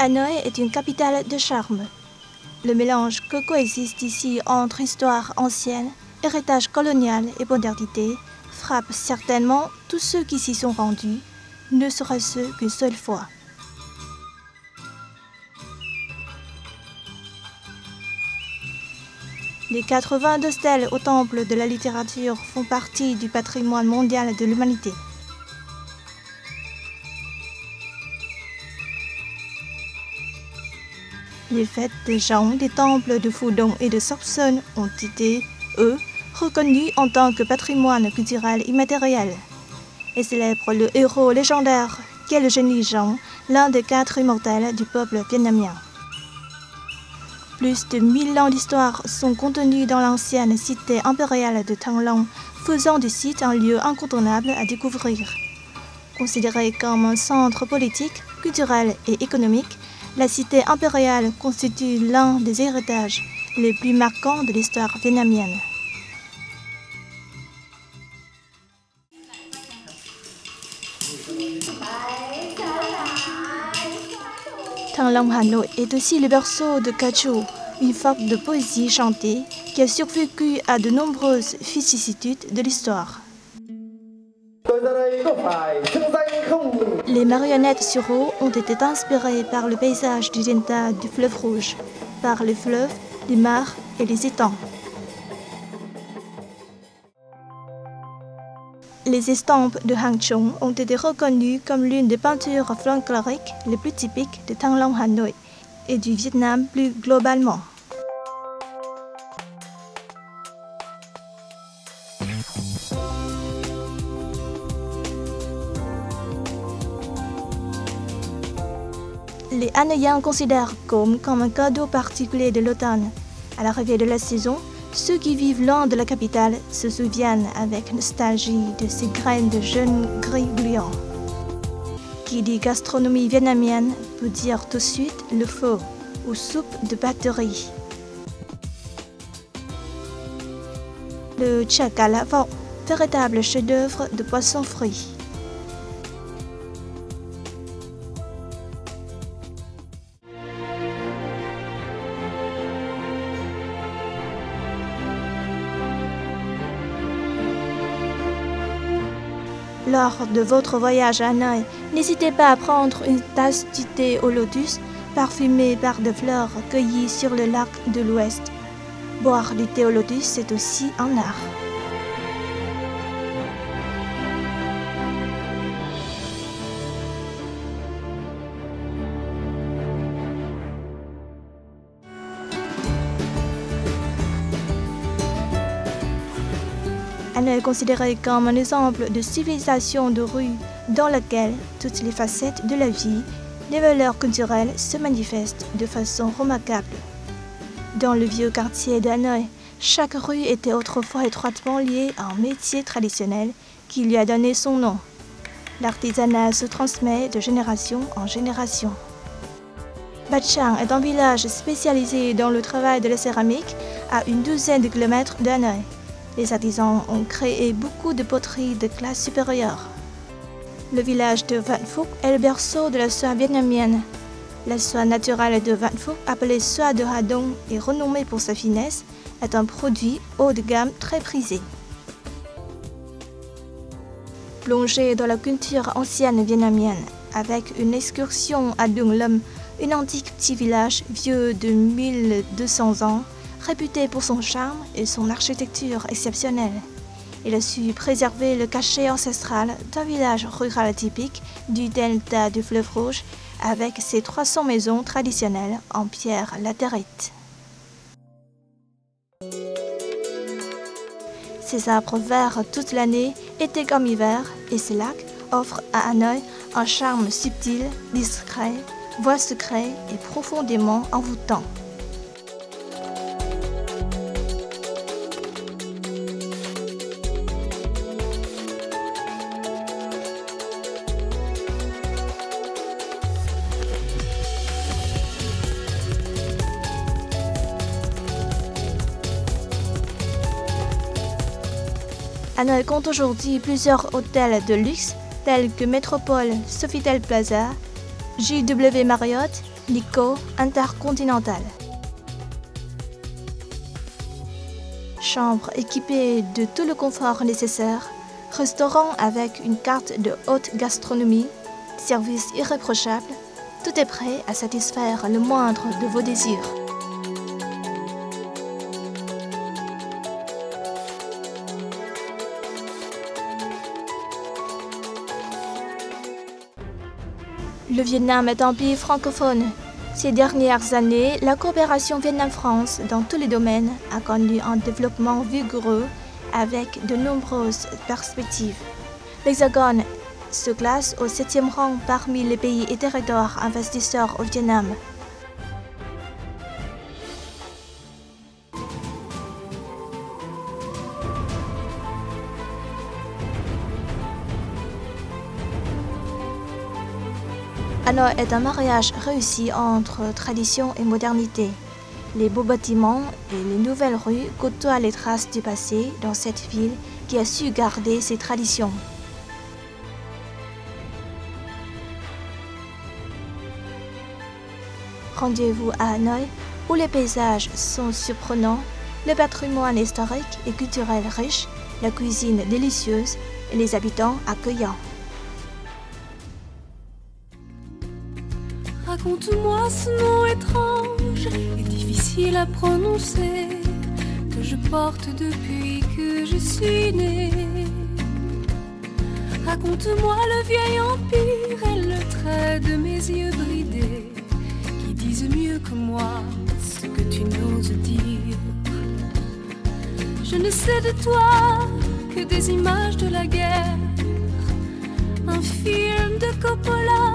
Hanoï est une capitale de charme. Le mélange que coexiste ici entre histoire ancienne, héritage colonial et modernité frappe certainement tous ceux qui s'y sont rendus, ne serait-ce qu'une seule fois. Les 82 stèles au temple de la littérature font partie du patrimoine mondial de l'humanité. Les fêtes de Jean des temples de Fudong et de Sopson ont été, eux, reconnus en tant que patrimoine culturel immatériel et célèbrent le héros légendaire qu'est le génie Jean, l'un des 4 immortels du peuple vietnamien. Plus de 1000 ans d'histoire sont contenus dans l'ancienne cité impériale de Thăng Long, faisant du site un lieu incontournable à découvrir. Considérée comme un centre politique, culturel et économique, la cité impériale constitue l'un des héritages les plus marquants de l'histoire vietnamienne. Thăng Long Hanoï est aussi le berceau de Ca Chu, une forme de poésie chantée qui a survécu à de nombreuses vicissitudes de l'histoire. Les marionnettes sur eau ont été inspirées par le paysage du delta du fleuve Rouge, par les fleuves, les mares et les étangs. Les estampes de Hang Chung ont été reconnues comme l'une des peintures folkloriques les plus typiques de Thăng Long Hanoï et du Vietnam plus globalement. Les Hanoïens considèrent comme un cadeau particulier de l'automne. À l'arrivée de la saison, ceux qui vivent loin de la capitale se souviennent avec nostalgie de ces graines de jeunes gris gluants. Qui dit gastronomie vietnamienne peut dire tout de suite le pho ou soupe de pâte de riz. Le chả cá lã vọng, véritable chef-d'œuvre de poisson frit. Lors de votre voyage à Hanoï, n'hésitez pas à prendre une tasse du thé au lotus, parfumé par des fleurs cueillies sur le lac de l'Ouest. Boire du thé au lotus, c'est aussi un art. Hanoï est considérée comme un exemple de civilisation de rue dans laquelle toutes les facettes de la vie, les valeurs culturelles se manifestent de façon remarquable. Dans le vieux quartier d'Hanoï, chaque rue était autrefois étroitement liée à un métier traditionnel qui lui a donné son nom. L'artisanat se transmet de génération en génération. Bat Chang est un village spécialisé dans le travail de la céramique à une douzaine de kilomètres d'Hanoï. Les artisans ont créé beaucoup de poteries de classe supérieure. Le village de Vạn Phúc est le berceau de la soie vietnamienne. La soie naturelle de Vạn Phúc, appelée soie de Hà Đông et renommée pour sa finesse, est un produit haut de gamme très prisé. Plongé dans la culture ancienne vietnamienne, avec une excursion à Đường Lâm, un antique petit village vieux de 1200 ans, réputé pour son charme et son architecture exceptionnelle. Il a su préserver le cachet ancestral d'un village rural typique du delta du fleuve Rouge avec ses 300 maisons traditionnelles en pierre latérite. Ces arbres verts toute l'année, été comme hiver, et ces lacs offrent à Hanoï un charme subtil, discret, voire secret et profondément envoûtant. Hanoï compte aujourd'hui plusieurs hôtels de luxe tels que Métropole Sofitel Plaza, JW Marriott Nikko Intercontinental. Chambre équipée de tout le confort nécessaire, restaurant avec une carte de haute gastronomie, service irréprochable, tout est prêt à satisfaire le moindre de vos désirs. Le Vietnam est un pays francophone. Ces dernières années, la coopération Vietnam-France dans tous les domaines a connu un développement vigoureux avec de nombreuses perspectives. L'Hexagone se classe au 7e rang parmi les pays et territoires investisseurs au Vietnam. Hanoï est un mariage réussi entre tradition et modernité. Les beaux bâtiments et les nouvelles rues côtoient les traces du passé dans cette ville qui a su garder ses traditions. Rendez-vous à Hanoï où les paysages sont surprenants, le patrimoine historique et culturel riche, la cuisine délicieuse et les habitants accueillants. Raconte-moi ce nom étrange et difficile à prononcer que je porte depuis que je suis née. Raconte-moi le vieil empire et le trait de mes yeux bridés qui disent mieux que moi ce que tu n'oses dire. Je ne sais de toi que des images de la guerre, un film de Coppola